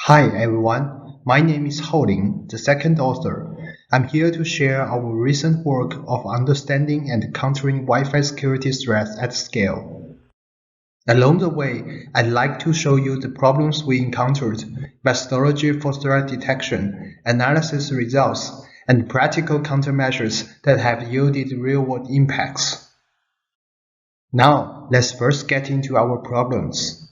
Hi everyone, my name is Houlin, the second author. I'm here to share our recent work of understanding and countering Wi-Fi security threats at scale. Along the way, I'd like to show you the problems we encountered, methodology for threat detection, analysis results, and practical countermeasures that have yielded real-world impacts. Now, let's first get into our problems.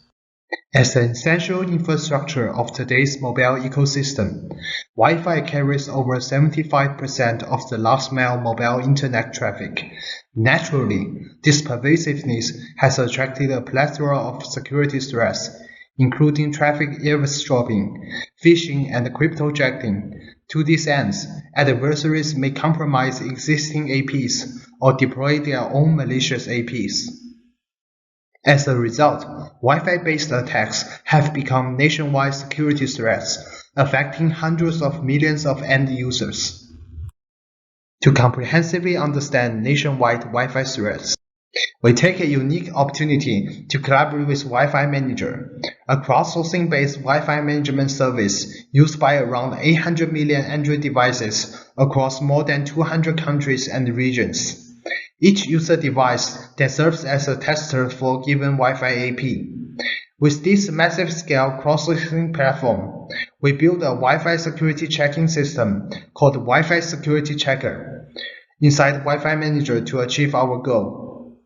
As an essential infrastructure of today's mobile ecosystem, Wi-Fi carries over 75% of the last-mile mobile internet traffic. Naturally, this pervasiveness has attracted a plethora of security threats, including traffic eavesdropping, phishing, and cryptojacking. To these ends, adversaries may compromise existing APs or deploy their own malicious APs. As a result, Wi-Fi-based attacks have become nationwide security threats, affecting hundreds of millions of end users. To comprehensively understand nationwide Wi-Fi threats, we take a unique opportunity to collaborate with Wi-Fi Manager, a crowdsourcing-based Wi-Fi management service used by around 800 million Android devices across more than 200 countries and regions. Each user device then serves as a tester for a given Wi-Fi AP. With this massive-scale cross-sourcing platform, we built a Wi-Fi security checking system called Wi-Fi Security Checker inside Wi-Fi Manager to achieve our goal.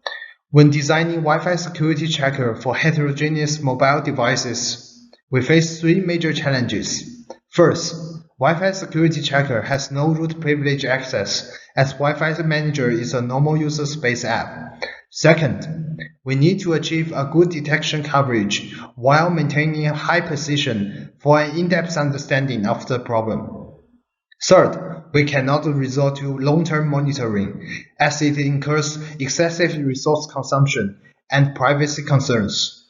When designing Wi-Fi Security Checker for heterogeneous mobile devices, we face three major challenges. First, Wi-Fi Security Checker has no root privilege access, as Wi-Fi Manager is a normal user space app. Second, we need to achieve a good detection coverage while maintaining high precision for an in-depth understanding of the problem. Third, we cannot resort to long-term monitoring, as it incurs excessive resource consumption and privacy concerns.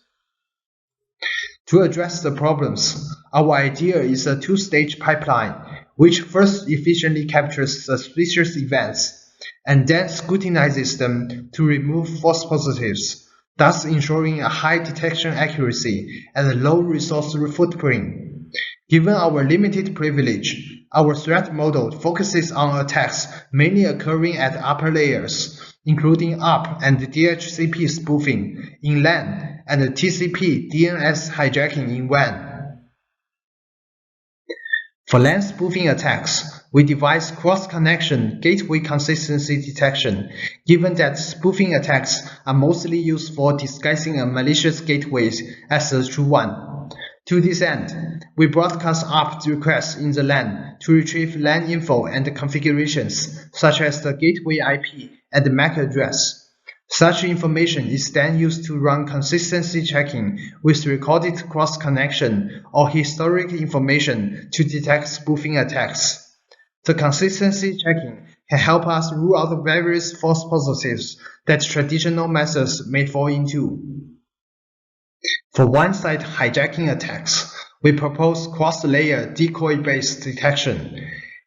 To address the problems, our idea is a two-stage pipeline, which first efficiently captures suspicious events, and then scrutinizes them to remove false positives, thus ensuring a high detection accuracy and a low resource footprint. Given our limited privilege, our threat model focuses on attacks mainly occurring at upper layers, including ARP and DHCP spoofing in LAN and TCP DNS hijacking in WAN. For LAN spoofing attacks, we devise cross-connection gateway consistency detection, given that spoofing attacks are mostly used for disguising a malicious gateway as a true one. To this end, we broadcast ARP requests in the LAN to retrieve LAN info and configurations, such as the gateway IP and the MAC address. Such information is then used to run consistency checking with recorded cross-connection or historic information to detect spoofing attacks. The consistency checking can help us rule out the various false positives that traditional methods may fall into. For one-side hijacking attacks, we propose cross-layer decoy-based detection.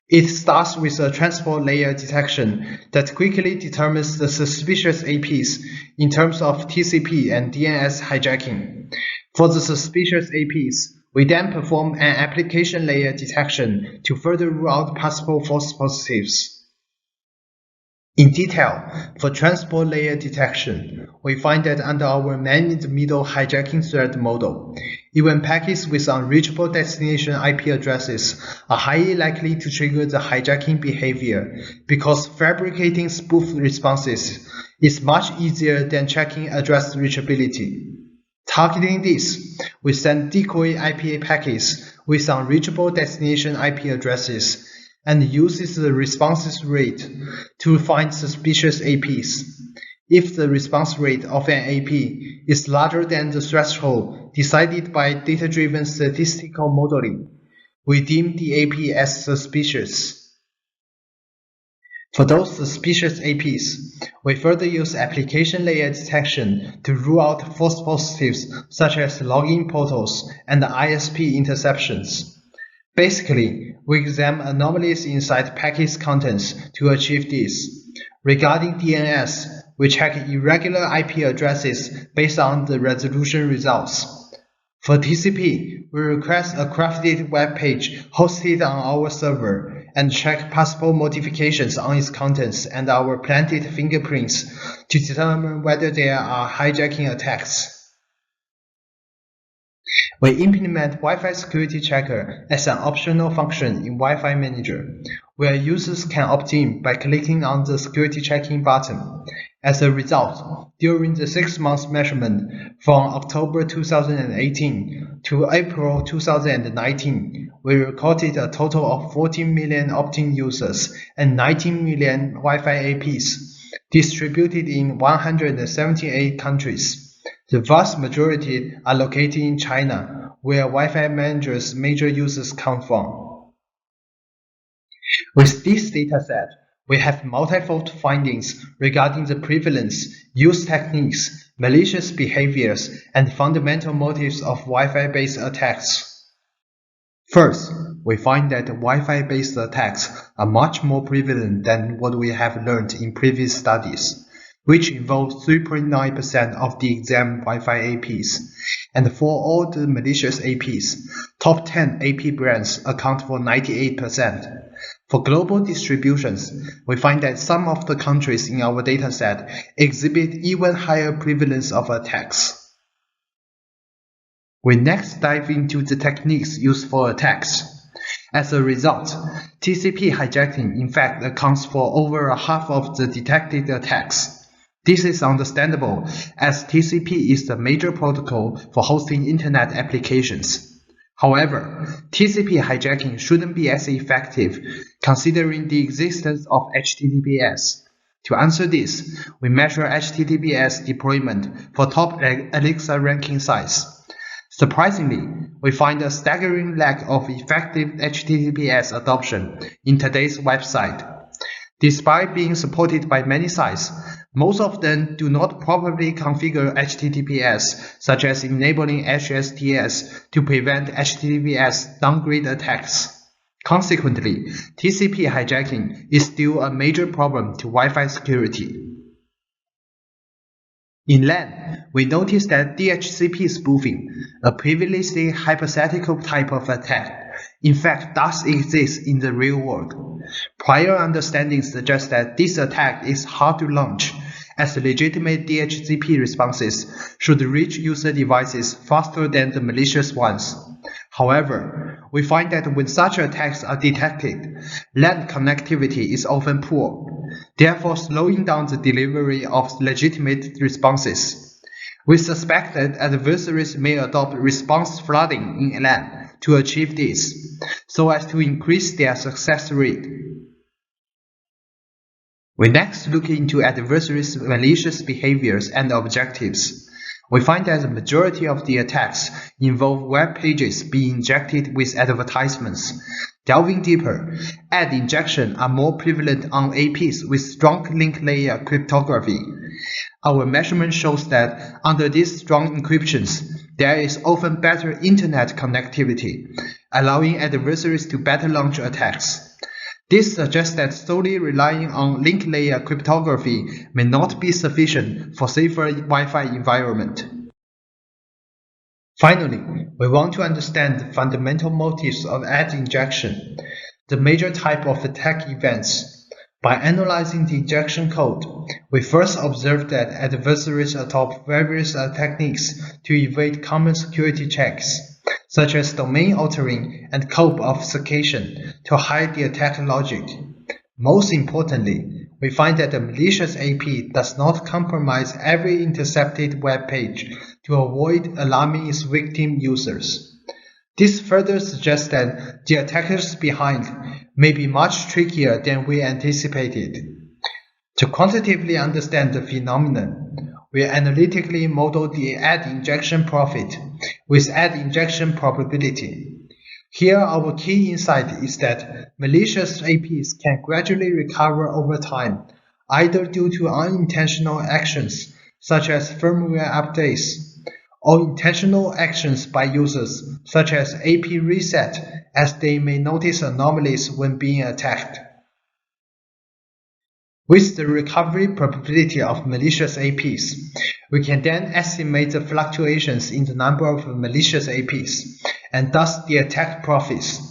It starts with a transport layer detection that quickly determines the suspicious APs in terms of TCP and DNS hijacking. For the suspicious APs, we then perform an application layer detection to further rule out possible false positives. In detail, for transport layer detection, we find that under our man-in-the-middle hijacking threat model, even packets with unreachable destination IP addresses are highly likely to trigger the hijacking behavior because fabricating spoof responses is much easier than checking address reachability. Targeting this, we send decoy IP packets with unreachable destination IP addresses and uses the response rate to find suspicious APs. If the response rate of an AP is larger than the threshold decided by data-driven statistical modeling, we deem the AP as suspicious. For those suspicious APs, we further use application layer detection to rule out false positives such as login portals and ISP interceptions. Basically, we examine anomalies inside packets contents to achieve this. Regarding DNS, we check irregular IP addresses based on the resolution results. For TCP, we request a crafted web page hosted on our server and check possible modifications on its contents and our planted fingerprints to determine whether there are hijacking attacks. We implement Wi-Fi Security Checker as an optional function in Wi-Fi Manager, where users can opt in by clicking on the security checking button. As a result, during the 6-month measurement from October 2018 to April 2019, we recorded a total of 14 million opt-in users and 19 million Wi-Fi APs, distributed in 178 countries. The vast majority are located in China, where Wi-Fi Manager's major users come from. With this dataset, we have multifold findings regarding the prevalence, use techniques, malicious behaviors, and fundamental motives of Wi-Fi-based attacks. First, we find that Wi-Fi-based attacks are much more prevalent than what we have learned in previous studies, which involved 3.9% of the examined Wi-Fi APs. And for all the malicious APs, top 10 AP brands account for 98%. For global distributions, we find that some of the countries in our dataset exhibit even higher prevalence of attacks. We next dive into the techniques used for attacks. As a result, TCP hijacking in fact accounts for over half of the detected attacks. This is understandable, as TCP is the major protocol for hosting Internet applications. However, TCP hijacking shouldn't be as effective, considering the existence of HTTPS. To answer this, we measure HTTPS deployment for top Alexa ranking sites. Surprisingly, we find a staggering lack of effective HTTPS adoption in today's website. Despite being supported by many sites, most of them do not properly configure HTTPS, such as enabling HSTS to prevent HTTPS downgrade attacks. Consequently, TCP hijacking is still a major problem to Wi-Fi security. In LAN, we noticed that DHCP spoofing, a previously hypothetical type of attack, in fact does exist in the real world. Prior understanding suggests that this attack is hard to launch, as legitimate DHCP responses should reach user devices faster than the malicious ones. However, we find that when such attacks are detected, LAN connectivity is often poor, therefore slowing down the delivery of legitimate responses. We suspect that adversaries may adopt response flooding in LAN to achieve this, so as to increase their success rate. We next look into adversaries' malicious behaviors and objectives. We find that the majority of the attacks involve web pages being injected with advertisements. Delving deeper, ad injection are more prevalent on APs with strong link layer cryptography. Our measurement shows that under these strong encryptions, there is often better internet connectivity, allowing adversaries to better launch attacks. This suggests that solely relying on link layer cryptography may not be sufficient for safer Wi-Fi environment. Finally, we want to understand the fundamental motives of ad injection, the major type of attack events. By analyzing the injection code, we first observed that adversaries adopt various techniques to evade common security checks, such as domain altering and code obfuscation to hide the attack logic. Most importantly, we find that the malicious AP does not compromise every intercepted web page to avoid alarming its victim users. This further suggests that the attackers behind may be much trickier than we anticipated. To quantitatively understand the phenomenon, we analytically model the ad injection profit with ad injection probability. Here, our key insight is that malicious APs can gradually recover over time, either due to unintentional actions, such as firmware updates, or intentional actions by users, such as AP reset, as they may notice anomalies when being attacked. With the recovery probability of malicious APs, we can then estimate the fluctuations in the number of malicious APs, and thus the attack profits.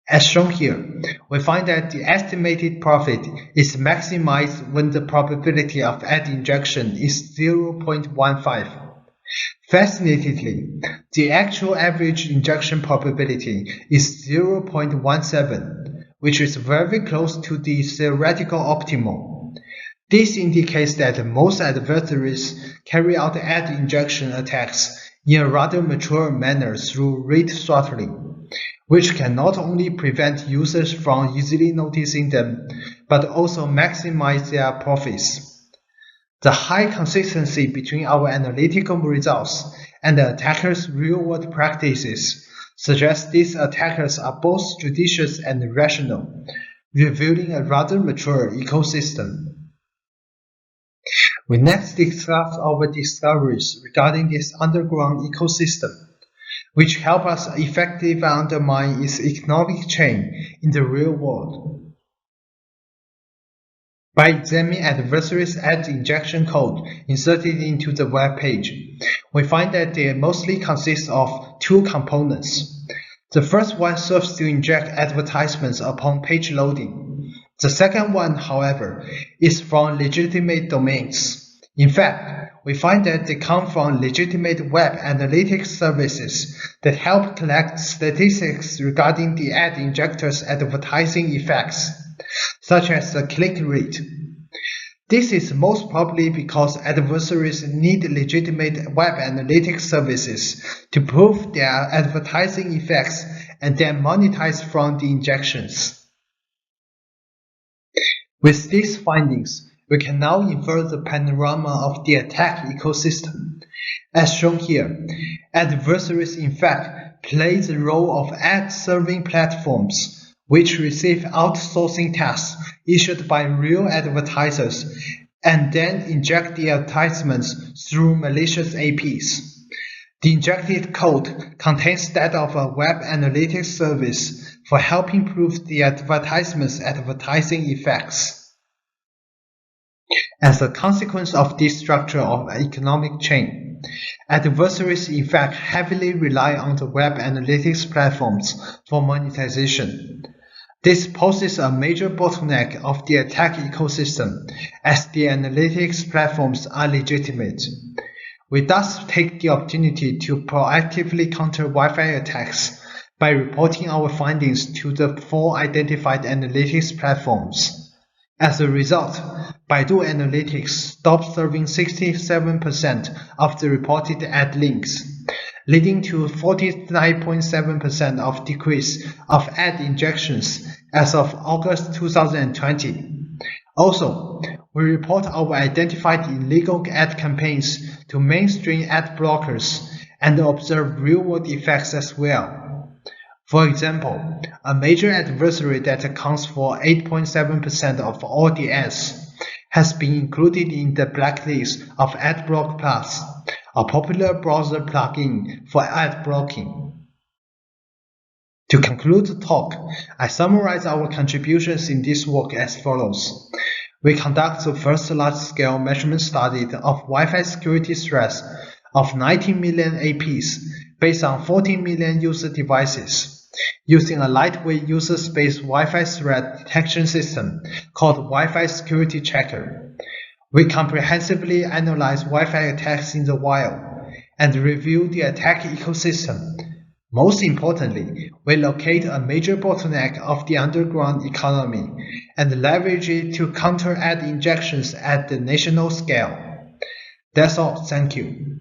As shown here, we find that the estimated profit is maximized when the probability of ad injection is 0.15. Fascinatingly, the actual average injection probability is 0.17, which is very close to the theoretical optimal. This indicates that most adversaries carry out ad injection attacks in a rather mature manner through rate throttling, which can not only prevent users from easily noticing them, but also maximize their profits. The high consistency between our analytical results and the attackers' real-world practices suggests these attackers are both judicious and rational, revealing a rather mature ecosystem. We next discuss our discoveries regarding this underground ecosystem, which help us effectively undermine its economic chain in the real world. By examining adversaries' ad injection code inserted into the web page, we find that they mostly consist of two components. The first one serves to inject advertisements upon page loading. The second one, however, is from legitimate domains. In fact, we find that they come from legitimate web analytics services that help collect statistics regarding the ad injector's advertising effects, such as the click rate. This is most probably because adversaries need legitimate web analytics services to prove their advertising effects and then monetize from the injections. With these findings, we can now infer the panorama of the attack ecosystem. As shown here, adversaries in fact play the role of ad-serving platforms, which receive outsourcing tasks issued by real advertisers and then inject the advertisements through malicious APs. The injected code contains that of a web analytics service for helping prove the advertisement's advertising effects. As a consequence of this structure of an economic chain, adversaries in fact heavily rely on the web analytics platforms for monetization. This poses a major bottleneck of the attack ecosystem, as the analytics platforms are legitimate. We thus take the opportunity to proactively counter Wi-Fi attacks by reporting our findings to the 4 identified analytics platforms. As a result, Baidu Analytics stopped serving 67% of the reported ad links, leading to 49.7% of decrease of ad injections as of August 2020. Also, we report our identified illegal ad campaigns to mainstream ad blockers and observe real-world effects as well. For example, a major adversary that accounts for 8.7% of all the ads has been included in the blacklist of AdBlock Plus, a popular browser plugin for ad blocking. To conclude the talk, I summarize our contributions in this work as follows. We conduct the first large-scale measurement study of Wi-Fi security threats of 19 million APs based on 14 million user devices, using a lightweight user-space Wi-Fi threat detection system called Wi-Fi Security Checker. We comprehensively analyze Wi-Fi attacks in the wild and review the attack ecosystem. Most importantly, we locate a major bottleneck of the underground economy and leverage it to counter ad injections at the national scale. That's all. Thank you.